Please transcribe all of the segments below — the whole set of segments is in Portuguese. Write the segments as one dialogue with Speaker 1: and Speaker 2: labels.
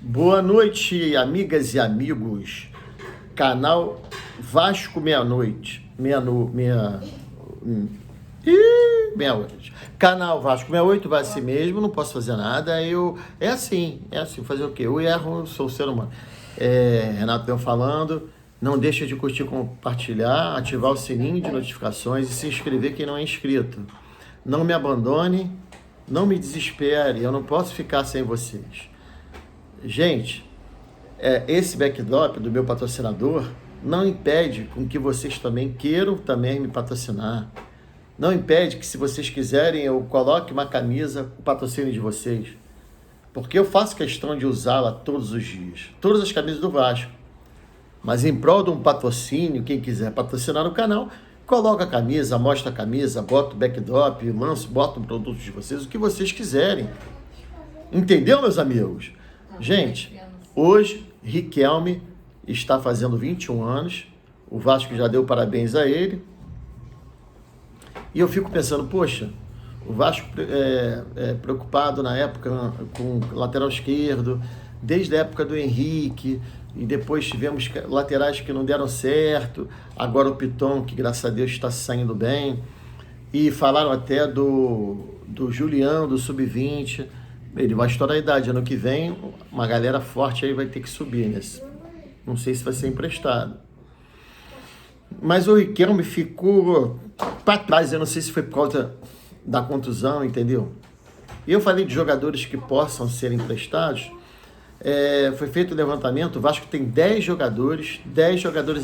Speaker 1: Boa noite, amigas e amigos. Canal Vasco Meia-Noite. Meia-noite. Canal Vasco Meia-Oito vai assim mesmo, não posso fazer nada. É assim, fazer o quê? Eu erro, sou ser humano. Renato Leão falando. Não deixa de curtir, compartilhar, ativar o sininho de notificações e se inscrever quem não é inscrito. Não me abandone, não me desespere, eu não posso ficar sem vocês. Gente, esse backdrop do meu patrocinador não impede com que vocês também queiram também me patrocinar. Não impede que, se vocês quiserem, eu coloque uma camisa, o patrocínio de vocês. Porque eu faço questão de usá-la todos os dias. Todas as camisas do Vasco. Mas em prol de um patrocínio, quem quiser patrocinar o canal, coloca a camisa, mostra a camisa, bota o backdrop, bota o produto de vocês, o que vocês quiserem. Entendeu, meus amigos? Gente, hoje, Riquelme está fazendo 21 anos. O Vasco já deu parabéns a ele. E eu fico pensando, poxa, o Vasco preocupado na época com o lateral esquerdo, desde a época do Henrique, e depois tivemos laterais que não deram certo, agora o Piton, que graças a Deus está saindo bem, e falaram até do Julião, do Sub-20, ele vai estourar a idade, ano que vem uma galera forte aí vai ter que subir, né? Não sei se vai ser emprestado. Mas o Riquelme ficou para trás, eu não sei se foi por causa da contusão, entendeu? E eu falei de jogadores que possam ser emprestados. Foi feito o levantamento, o Vasco tem 10 jogadores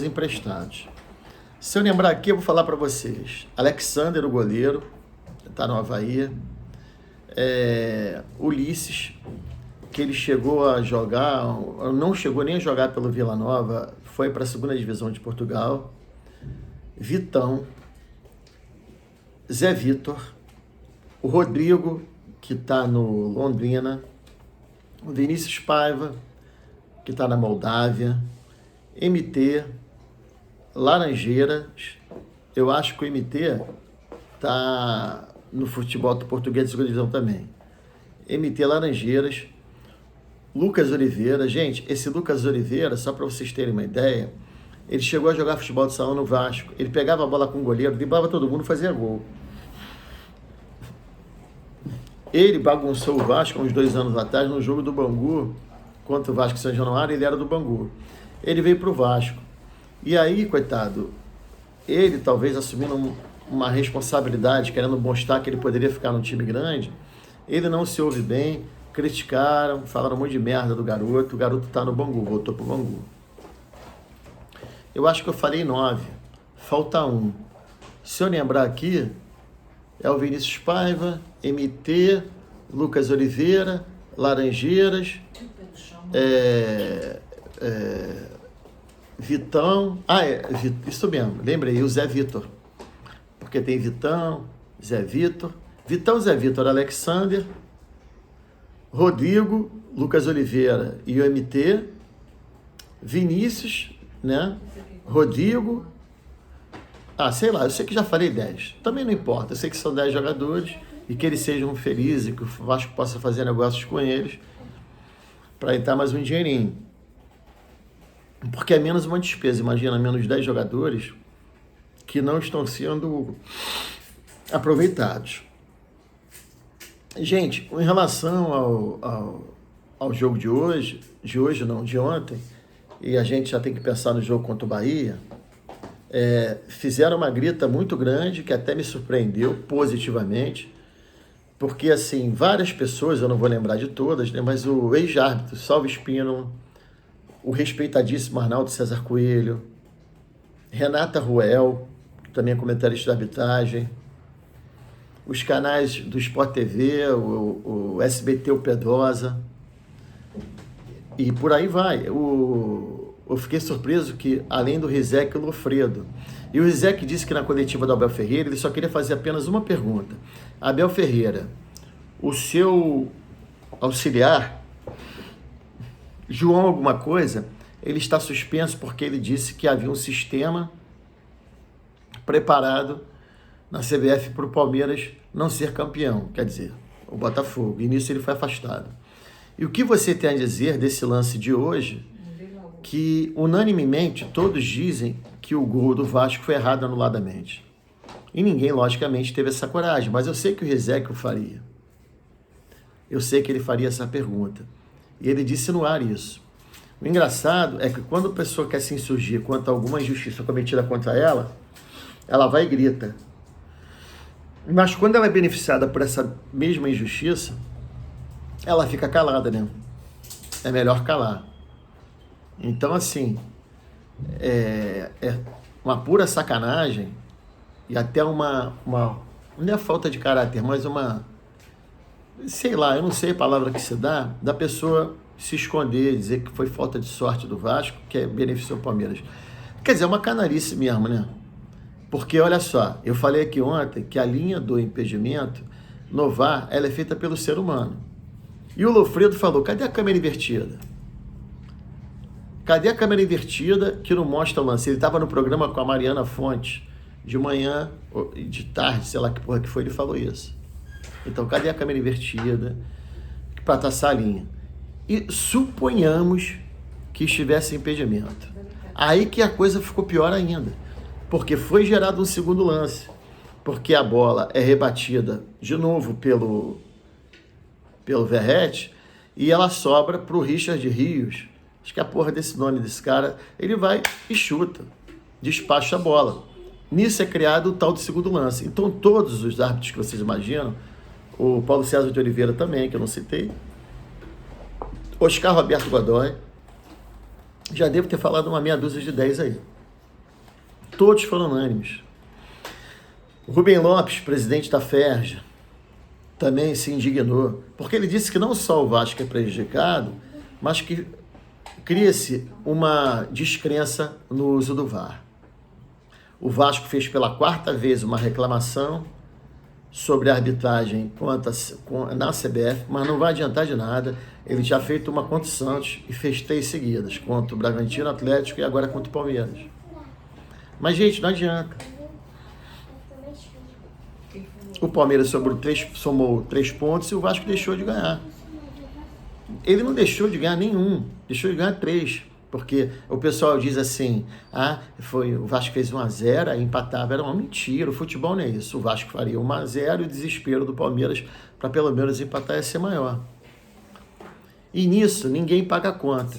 Speaker 1: emprestados. Se eu lembrar aqui, eu vou falar para vocês. Alexander, o goleiro, está no Avaí. Ulisses, que ele chegou a jogar, não chegou nem a jogar pelo Vila Nova, foi para a segunda divisão de Portugal. Vitão, Zé Vitor, o Rodrigo, que está no Londrina, o Vinícius Paiva, que está na Moldávia, MT, Laranjeiras. Eu acho que o MT está no futebol do português de segunda divisão também. MT Laranjeiras, Lucas Oliveira. Gente, esse Lucas Oliveira, só para vocês terem uma ideia, ele chegou a jogar futebol de salão no Vasco. Ele pegava a bola com o goleiro, driblava todo mundo, fazia gol. Ele bagunçou o Vasco uns 2 anos atrás no jogo do Bangu, contra o Vasco São Januário. Ele era do Bangu. Ele veio para o Vasco. E aí, coitado, ele talvez assumindo uma responsabilidade, querendo mostrar que ele poderia ficar num time grande, ele não se ouve bem, criticaram, falaram um monte de merda do garoto. O garoto tá no Bangu, voltou pro Bangu. Eu acho que eu falei 9, falta 1. Se eu lembrar aqui, é o Vinícius Paiva, MT, Lucas Oliveira, Laranjeiras, Vitão, isso mesmo, lembrei, o Zé Vitor, porque tem Vitão, Zé Vitor, Alexander, Rodrigo, Lucas Oliveira e o MT, Vinícius, né? Rodrigo, sei lá, eu sei que já falei 10, também não importa, eu sei que são 10 jogadores e que eles sejam felizes, que o Vasco possa fazer negócios com eles para entrar mais um dinheirinho, porque é menos uma despesa. Imagina, menos 10 jogadores que não estão sendo aproveitados. Gente, em relação ao jogo de ontem, e a gente já tem que pensar no jogo contra o Bahia, fizeram uma grita muito grande, que até me surpreendeu positivamente, porque, assim, várias pessoas, eu não vou lembrar de todas, né, mas o ex-árbitro Salvo Espino, o respeitadíssimo Arnaldo César Coelho, Renata Ruel, que também é comentarista de arbitragem, os canais do Sport TV, o SBT, o Pedrosa, e por aí vai. Eu fiquei surpreso que, além do Rizek, o Lofredo. E o Rizek disse que na coletiva do Abel Ferreira, ele só queria fazer apenas uma pergunta. Abel Ferreira, o seu auxiliar, João alguma coisa, ele está suspenso porque ele disse que havia um sistema preparado na CBF para o Palmeiras não ser campeão, quer dizer, o Botafogo, e nisso ele foi afastado. E o que você tem a dizer desse lance de hoje, que unanimemente todos dizem que o gol do Vasco foi errado anuladamente. E ninguém, logicamente, teve essa coragem, mas eu sei que o Rezéquio faria. Eu sei que ele faria essa pergunta. E ele disse no ar isso. O engraçado é que quando a pessoa quer se insurgir contra alguma injustiça cometida contra ela, ela vai e grita. Mas quando ela é beneficiada por essa mesma injustiça, ela fica calada, né? É melhor calar. Então, assim, é uma pura sacanagem e até não é falta de caráter, mas sei lá, eu não sei a palavra que se dá, da pessoa se esconder, dizer que foi falta de sorte do Vasco, que beneficiou o Palmeiras. Quer dizer, é uma canalice mesmo, né? Porque, olha só, eu falei aqui ontem que a linha do impedimento no VAR, ela é feita pelo ser humano. E o Lofredo falou, cadê a câmera invertida? Cadê a câmera invertida que não mostra o lance? Ele estava no programa com a Mariana Fontes, de manhã, de tarde, sei lá que porra que foi, ele falou isso. Então, cadê a câmera invertida para traçar a linha? E suponhamos que estivesse impedimento. Aí que a coisa ficou pior ainda, porque foi gerado um segundo lance, porque a bola é rebatida de novo pelo Verratti e ela sobra para o Richard Rios, acho que é a porra desse nome desse cara, ele vai e chuta, despacha a bola. Nisso é criado o tal do segundo lance. Então todos os árbitros que vocês imaginam, o Paulo César de Oliveira também, que eu não citei, Oscar Roberto Godoy, já devo ter falado uma meia dúzia de 10 aí. Todos foram unânimes. O Rubem Lopes, presidente da FERJ, também se indignou, porque ele disse que não só o Vasco é prejudicado, mas que cria-se uma descrença no uso do VAR. O Vasco fez pela 4ª vez uma reclamação sobre a arbitragem na CBF, mas não vai adiantar de nada. Ele já fez uma contra o Santos e fez 3 seguidas, contra o Bragantino, Atlético e agora contra o Palmeiras. Mas, gente, não adianta. O Palmeiras somou 3 pontos e o Vasco deixou de ganhar. Ele não deixou de ganhar nenhum, deixou de ganhar 3. Porque o pessoal diz assim, o Vasco fez 1-0, aí empatava. Era uma mentira, o futebol não é isso. O Vasco faria 1-0 e o desespero do Palmeiras para pelo menos empatar ia ser maior. E nisso, ninguém paga a conta.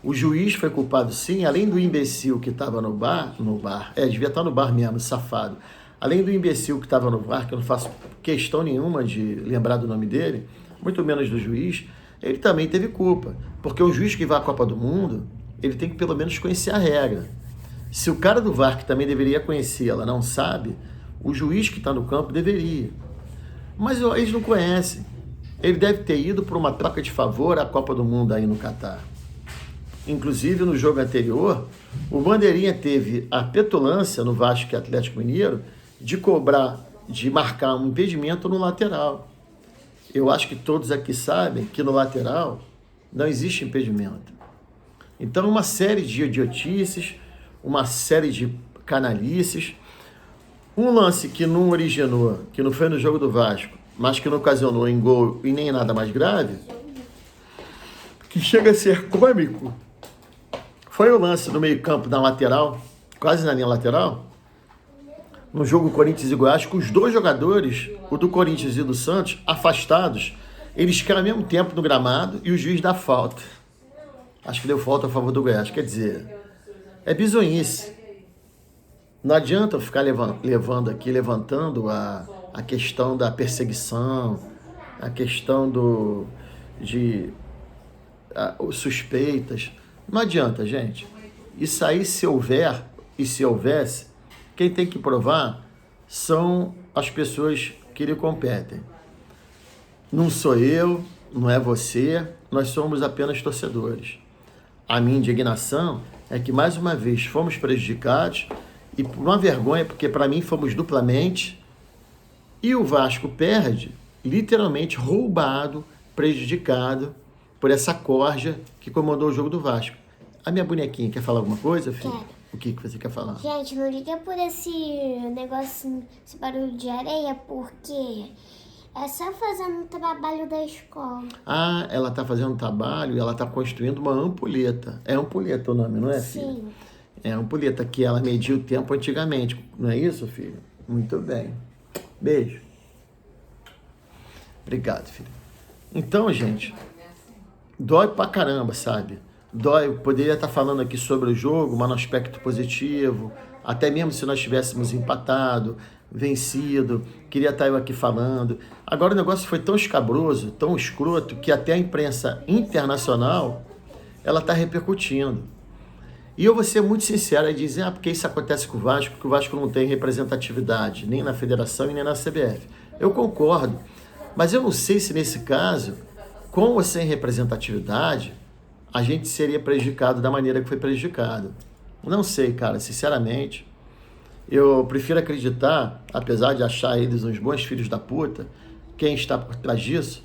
Speaker 1: O juiz foi culpado sim, além do imbecil que estava no bar, devia estar no bar mesmo, safado. Além do imbecil que estava no bar, que eu não faço questão nenhuma de lembrar do nome dele, muito menos do juiz, ele também teve culpa. Porque o juiz que vai à Copa do Mundo, ele tem que pelo menos conhecer a regra. Se o cara do VAR, que também deveria conhecer, ela não sabe, o juiz que está no campo deveria. Mas eles não conhecem. Ele deve ter ido por uma troca de favor à Copa do Mundo aí no Catar. Inclusive, no jogo anterior, o Bandeirinha teve a petulância no Vasco e Atlético Mineiro de marcar um impedimento no lateral. Eu acho que todos aqui sabem que no lateral não existe impedimento. Então, uma série de idiotices, uma série de canalices, um lance que não originou, que não foi no jogo do Vasco, mas que não ocasionou em gol e nem nada mais grave, que chega a ser cômico, foi o lance no meio-campo, na lateral, quase na linha lateral, no jogo Corinthians e Goiás, com os 2 jogadores, o do Corinthians e do Santos, afastados, eles ficam ao mesmo tempo no gramado e o juiz dá falta. Acho que deu falta a favor do Goiás. Quer dizer, é bizonhice. Não adianta ficar levantando a questão da perseguição, a questão de suspeitas. Não adianta, gente. Isso aí, se houver e se houvesse, quem tem que provar são as pessoas que lhe competem. Não sou eu, não é você, nós somos apenas torcedores. A minha indignação é que, mais uma vez, fomos prejudicados e por uma vergonha, porque para mim fomos duplamente, e o Vasco perde, literalmente roubado, prejudicado por essa corja que comandou o jogo do Vasco. A minha bonequinha quer falar alguma coisa, filho?
Speaker 2: Quero.
Speaker 1: O que você quer falar?
Speaker 2: Gente, não liga por esse negócio, esse barulho de areia, porque É só fazendo um trabalho da escola.
Speaker 1: Ah, ela está fazendo um trabalho e ela está construindo uma ampulheta. É ampulheta o nome, não é, filha?
Speaker 2: Sim.
Speaker 1: É a ampulheta que ela mediu o tempo antigamente. Não é isso, filho? Muito bem. Beijo. Obrigado, filho. Então, gente, dói pra caramba, sabe? Dói, eu poderia estar falando aqui sobre o jogo, mas no aspecto positivo, até mesmo se nós tivéssemos empatado, vencido, queria estar eu aqui falando. Agora o negócio foi tão escabroso, tão escroto, que até a imprensa internacional, ela está repercutindo. E eu vou ser muito sincero e dizer, porque isso acontece com o Vasco, que o Vasco não tem representatividade, nem na federação e nem na CBF. Eu concordo, mas eu não sei se nesse caso, com ou sem representatividade, a gente seria prejudicado da maneira que foi prejudicado. Não sei, cara, sinceramente. Eu prefiro acreditar, apesar de achar eles uns bons filhos da puta, quem está por trás disso,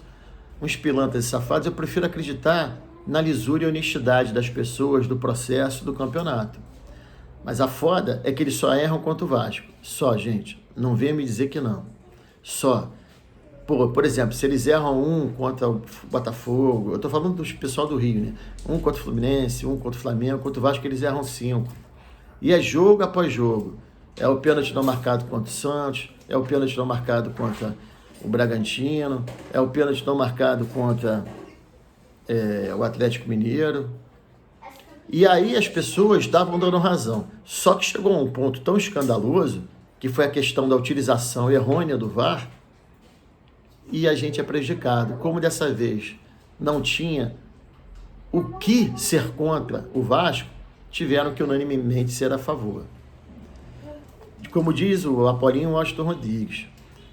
Speaker 1: uns pilantras e safados, eu prefiro acreditar na lisura e honestidade das pessoas, do processo, do campeonato. Mas a foda é que eles só erram contra o Vasco. Só, gente. Não venha me dizer que não. Só. Por exemplo, se eles erram um contra o Botafogo, eu tô falando do pessoal do Rio, né? Um contra o Fluminense, um contra o Flamengo, contra o Vasco eles erram 5. E é jogo após jogo. É o pênalti não marcado contra o Santos, é o pênalti não marcado contra o Bragantino, é o pênalti não marcado contra o Atlético Mineiro. E aí as pessoas estavam dando razão. Só que chegou a um ponto tão escandaloso, que foi a questão da utilização errônea do VAR, e a gente é prejudicado. Como dessa vez não tinha o que ser contra o Vasco, tiveram que unanimemente ser a favor. Como diz o Apolinho Washington Rodrigues,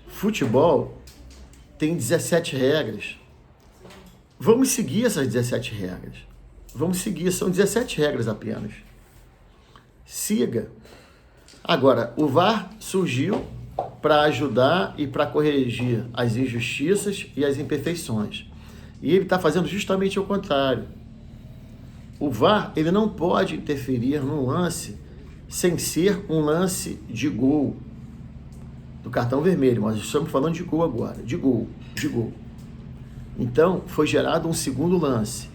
Speaker 1: futebol tem 17 regras. Vamos seguir essas 17 regras. Vamos seguir, são 17 regras apenas. Siga. Agora, o VAR surgiu para ajudar e para corrigir as injustiças e as imperfeições. E ele está fazendo justamente o contrário. O VAR, ele não pode interferir num lance sem ser um lance de gol do cartão vermelho, mas estamos falando de gol agora, de gol. Então, foi gerado um segundo lance.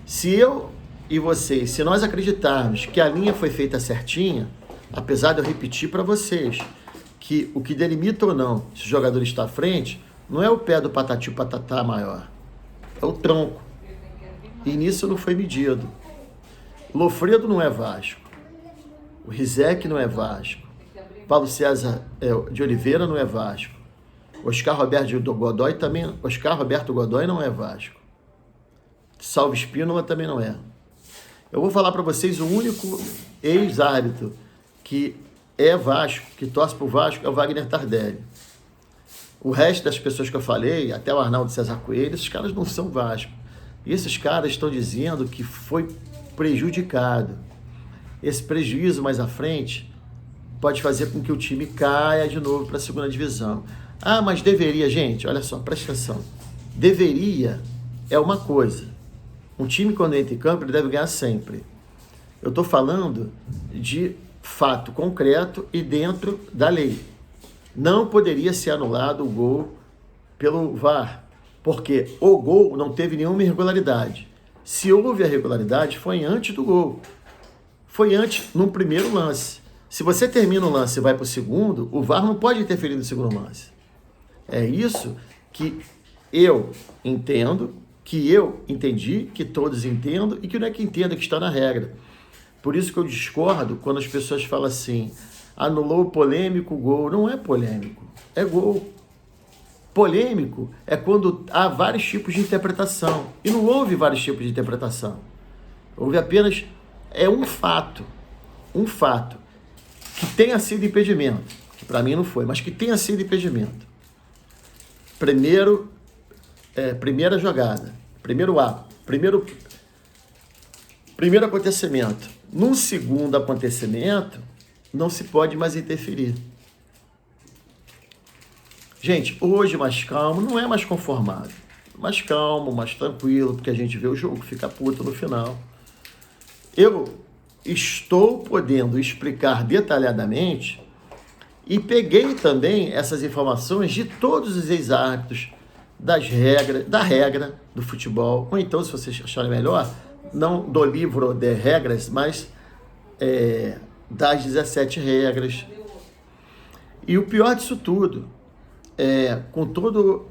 Speaker 1: Se eu e vocês, se nós acreditarmos que a linha foi feita certinha, apesar de eu repetir para vocês que o que delimita ou não se o jogador está à frente, não é o pé do patati patatá maior, é o tronco. E nisso não foi medido. Lofredo não é Vasco. O Rizek não é Vasco. Paulo César de Oliveira não é Vasco. Oscar Roberto Godoy também. Oscar Roberto Godoy não é Vasco. Salvo Espínola também não é. Eu vou falar para vocês o único ex-árbitro que é Vasco, que torce pro Vasco, é o Wagner Tardelli. O resto das pessoas que eu falei, até o Arnaldo César Coelho, esses caras não são Vasco. E esses caras estão dizendo que foi prejudicado. Esse prejuízo mais à frente pode fazer com que o time caia de novo para a segunda divisão. Ah, mas deveria, gente, olha só, presta atenção. Deveria é uma coisa. Um time, quando entra em campo, ele deve ganhar sempre. Eu estou falando de fato concreto e dentro da lei. Não poderia ser anulado o gol pelo VAR, porque o gol não teve nenhuma irregularidade. Se houve a irregularidade, foi antes do gol. Foi antes, no primeiro lance. Se você termina o lance e vai para o segundo, o VAR não pode interferir no segundo lance. É isso que eu entendo, que eu entendi, que todos entendam e que não é que entenda que está na regra. Por isso que eu discordo quando as pessoas falam assim, anulou polêmico gol. Não é polêmico, é gol. Polêmico é quando há vários tipos de interpretação. E não houve vários tipos de interpretação. Houve apenas um fato, que tenha sido impedimento, que para mim não foi, mas que tenha sido impedimento. Primeira jogada, primeiro ato, primeiro acontecimento. Num segundo acontecimento, não se pode mais interferir. Gente, hoje mais calmo, não é mais conformado. Mais calmo, mais tranquilo, porque a gente vê o jogo, fica puto no final. Eu estou podendo explicar detalhadamente E peguei também essas informações de todos os ex-árbitros, da regra do futebol, ou então, se vocês acharem melhor, não do livro de regras, mas das 17 regras. E o pior disso tudo, com todo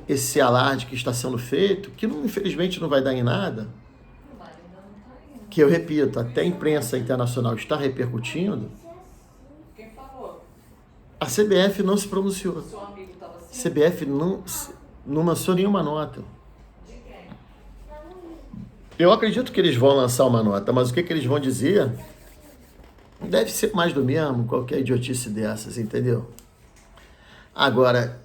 Speaker 1: esse alarde que está sendo feito, que infelizmente não vai dar em nada, que eu repito, até a imprensa internacional está repercutindo, a CBF não se pronunciou. A CBF não lançou nenhuma nota. Eu acredito que eles vão lançar uma nota, mas o que eles vão dizer deve ser mais do mesmo, qualquer idiotice dessas, entendeu? Agora,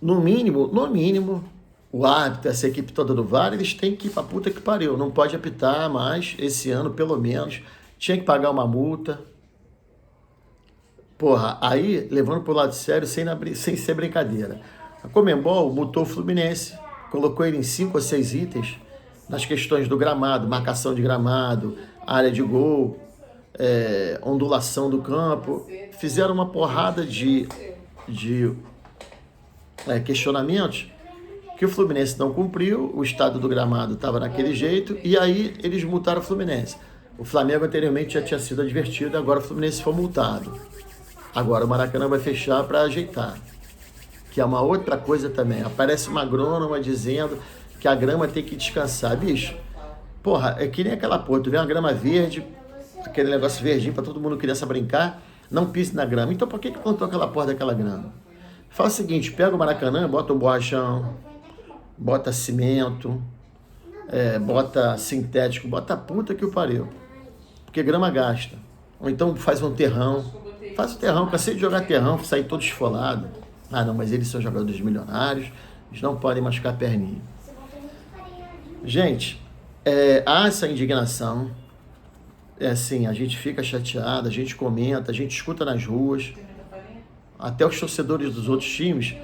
Speaker 1: no mínimo, o árbitro, essa equipe toda do VAR, eles têm que ir pra puta que pariu. Não pode apitar mais esse ano, pelo menos. Tinha que pagar uma multa. Porra, aí, levando pro lado sério, sem ser brincadeira. A Conmebol multou o Fluminense, colocou ele em 5 ou 6 itens nas questões do gramado, marcação de gramado, área de gol, ondulação do campo. Fizeram uma porrada de questionamentos que o Fluminense não cumpriu, o estado do gramado estava naquele jeito, e aí eles multaram o Fluminense. O Flamengo anteriormente já tinha sido advertido, agora o Fluminense foi multado. Agora o Maracanã vai fechar para ajeitar, que é uma outra coisa também. Aparece uma agrônoma dizendo que a grama tem que descansar. Bicho, porra, é que nem aquela porra, tu vê uma grama verde, aquele negócio verdinho para todo mundo, criança brincar, não pise na grama. Então por que plantou aquela porra daquela grama? Fala o seguinte, pega o Maracanã, bota um borrachão, bota cimento, bota sintético, bota a puta que o pariu. Porque grama gasta. Ou então faz um terrão. Faz o terrão, cansei de jogar terrão, sair todo esfolado. Ah não, mas eles são jogadores milionários, eles não podem machucar a perninha. Gente, há essa indignação. Assim, a gente fica chateado, a gente comenta, a gente escuta nas ruas. Até os torcedores dos outros times,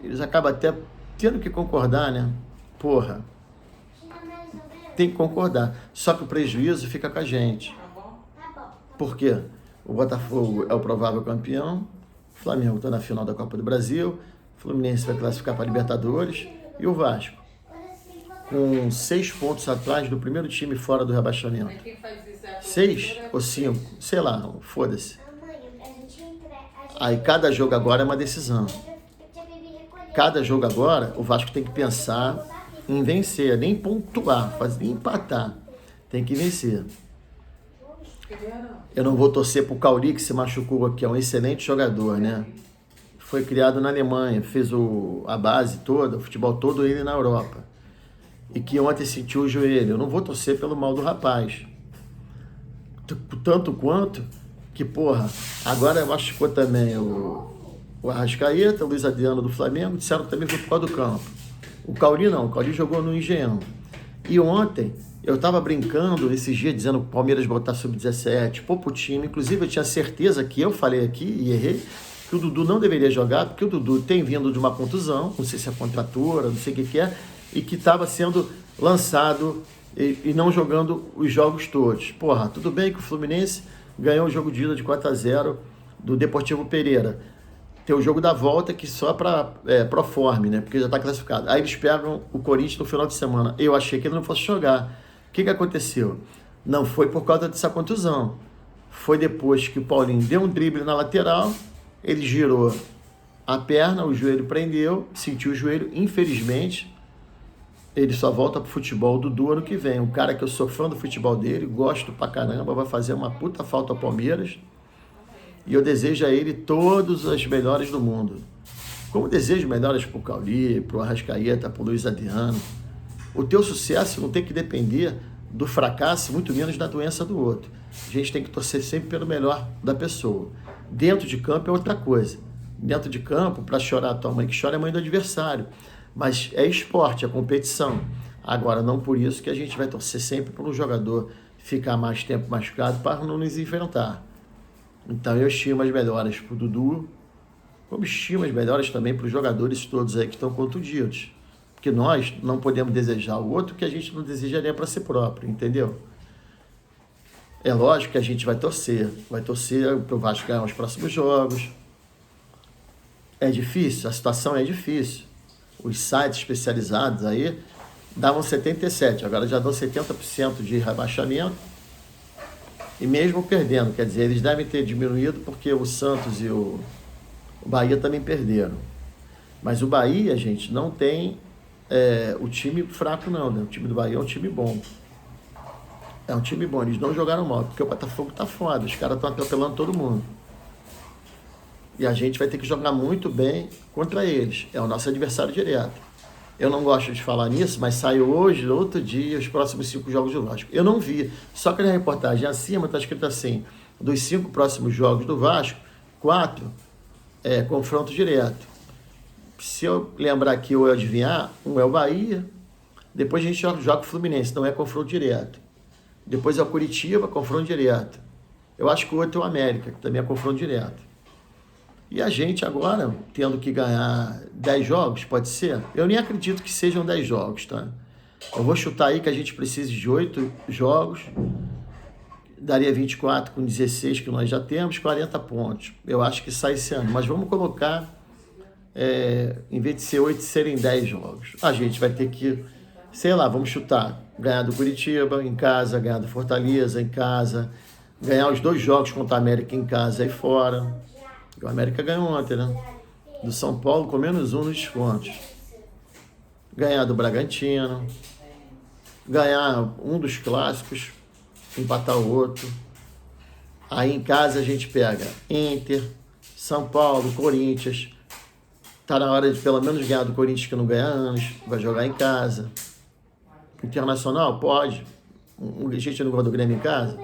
Speaker 1: eles acabam até tendo que concordar, né? Porra, tem que concordar. Só que o prejuízo fica com a gente. Por quê? O Botafogo é o provável campeão, o Flamengo está na final da Copa do Brasil, o Fluminense vai classificar para a Libertadores e o Vasco, com 6 pontos atrás do primeiro time fora do rebaixamento. 6 ou 5, sei lá, foda-se. Aí cada jogo agora é uma decisão. Cada jogo agora, o Vasco tem que pensar em vencer, nem pontuar, nem empatar. Tem que vencer. Eu não vou torcer pro Cauli, que se machucou aqui, é um excelente jogador, né? Foi criado na Alemanha, fez a base toda, o futebol todo ele na Europa. E que ontem sentiu o joelho. Eu não vou torcer pelo mal do rapaz. Tanto quanto que, porra, agora machucou também o Arrascaeta, o Luiz Adriano do Flamengo, disseram também que foi por causa do campo. O Cauli não, o Cauli jogou no Engenhão. E ontem, eu estava brincando esses dias, dizendo que o Palmeiras botar sub-17, pô pro time. Inclusive, eu tinha certeza que eu falei aqui, e errei, que o Dudu não deveria jogar, porque o Dudu tem vindo de uma contusão, não sei se é contratura, não sei o que é, e que estava sendo lançado e não jogando os jogos todos. Porra, tudo bem que o Fluminense ganhou o jogo de ida de 4-0 do Deportivo Pereira. Tem o jogo da volta que só para proforme, né? Porque já está classificado. Aí eles pegam o Corinthians no final de semana. Eu achei que ele não fosse jogar. O que aconteceu? Não foi por causa dessa contusão. Foi depois que o Paulinho deu um drible na lateral, ele girou a perna, o joelho prendeu, sentiu o joelho. Infelizmente, ele só volta pro futebol do Dudu ano que vem. Um cara que eu sou fã do futebol dele, gosto pra caramba, vai fazer uma puta falta ao Palmeiras. E eu desejo a ele todas as melhores do mundo. Como desejo melhores pro Cauli, pro Arrascaeta, pro Luiz Adriano. O teu sucesso não tem que depender do fracasso, muito menos da doença do outro. A gente tem que torcer sempre pelo melhor da pessoa. Dentro de campo é outra coisa. Dentro de campo, para chorar a tua mãe que chora é a mãe do adversário. Mas é esporte, é competição. Agora, não por isso que a gente vai torcer sempre para um jogador ficar mais tempo machucado para não nos enfrentar. Então eu estimo as melhoras para o Dudu, como estimo as melhoras também para os jogadores todos aí que estão contundidos. Porque nós não podemos desejar o outro que a gente não desejaria para si próprio, entendeu? É lógico que a gente vai torcer para o Vasco ganhar os próximos jogos. É difícil, a situação é difícil. Os sites especializados aí davam 77%, agora já dão 70% de rebaixamento. E mesmo perdendo, quer dizer, eles devem ter diminuído porque o Santos e o Bahia também perderam. Mas o Bahia, gente, não tem o time fraco não, né? O time do Bahia é um time bom. É um time bom, eles não jogaram mal, porque o Botafogo tá foda, os caras estão atropelando todo mundo. E a gente vai ter que jogar muito bem contra eles. É o nosso adversário direto. Eu não gosto de falar nisso, mas saiu hoje, outro dia, os próximos 5 jogos do Vasco. Eu não vi, só que na reportagem acima está escrito assim, dos 5 próximos jogos do Vasco, 4 é confronto direto. Se eu lembrar aqui ou eu adivinhar, um é o Bahia, depois a gente joga o Fluminense, não é confronto direto. Depois é o Curitiba, confronto direto. Eu acho que o outro é o América, que também é confronto direto. E a gente agora, tendo que ganhar 10 jogos, pode ser? Eu nem acredito que sejam 10 jogos, tá? Eu vou chutar aí que a gente precisa de 8 jogos, daria 24 com 16 que nós já temos, 40 pontos. Eu acho que sai esse ano. Mas vamos colocar, em vez de ser 8, serem 10 jogos. A gente vai ter que, sei lá, vamos chutar, ganhar do Curitiba em casa, ganhar do Fortaleza em casa, ganhar os 2 jogos contra a América em casa e fora. O América ganhou ontem, né? Do São Paulo com menos 1 nos descontos. Ganhar do Bragantino. Ganhar um dos clássicos. Empatar o outro. Aí em casa a gente pega Inter, São Paulo, Corinthians. Tá na hora de pelo menos ganhar do Corinthians que não ganha anos. Vai jogar em casa. Internacional? Pode. A gente não gosta do Grêmio em casa.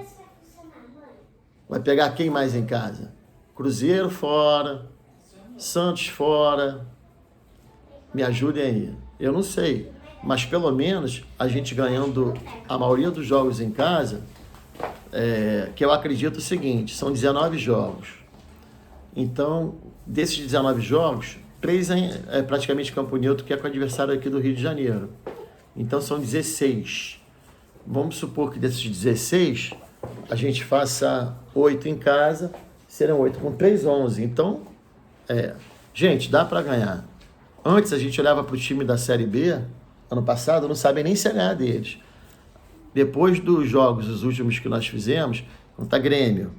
Speaker 1: Vai pegar quem mais em casa? Cruzeiro fora, Santos fora, me ajudem aí. Eu não sei, mas pelo menos a gente ganhando a maioria dos jogos em casa, que eu acredito o seguinte, são 19 jogos. Então, desses 19 jogos, 3 é praticamente campo neutro, que é com o adversário aqui do Rio de Janeiro. Então, são 16. Vamos supor que desses 16, a gente faça 8 em casa, serão 8 com 3, 11. Então, gente, dá para ganhar. Antes a gente olhava para o time da Série B, ano passado, não sabia nem se ganhar deles. Depois dos jogos, os últimos que nós fizemos, contra Grêmio,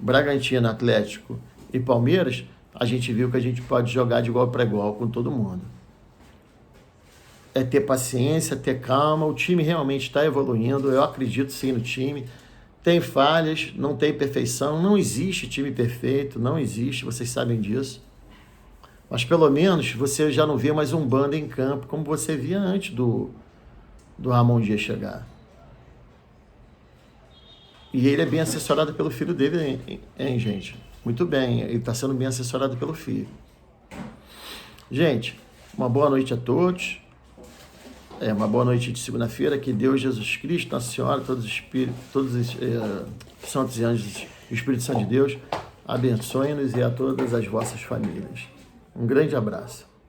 Speaker 1: Bragantino, Atlético e Palmeiras, a gente viu que a gente pode jogar de igual para igual com todo mundo. É ter paciência, ter calma, o time realmente está evoluindo, eu acredito sim no time. Tem falhas, não tem perfeição, não existe time perfeito, não existe, vocês sabem disso. Mas pelo menos você já não vê mais um bando em campo como você via antes do Ramon Dias chegar. E ele é bem assessorado pelo filho dele, hein, gente? Muito bem, ele está sendo bem assessorado pelo filho. Gente, uma boa noite a todos. Uma boa noite de segunda-feira, que Deus, Jesus Cristo, Nossa Senhora, todos os santos e anjos, o Espírito Santo de Deus, abençoe-nos e a todas as vossas famílias. Um grande abraço.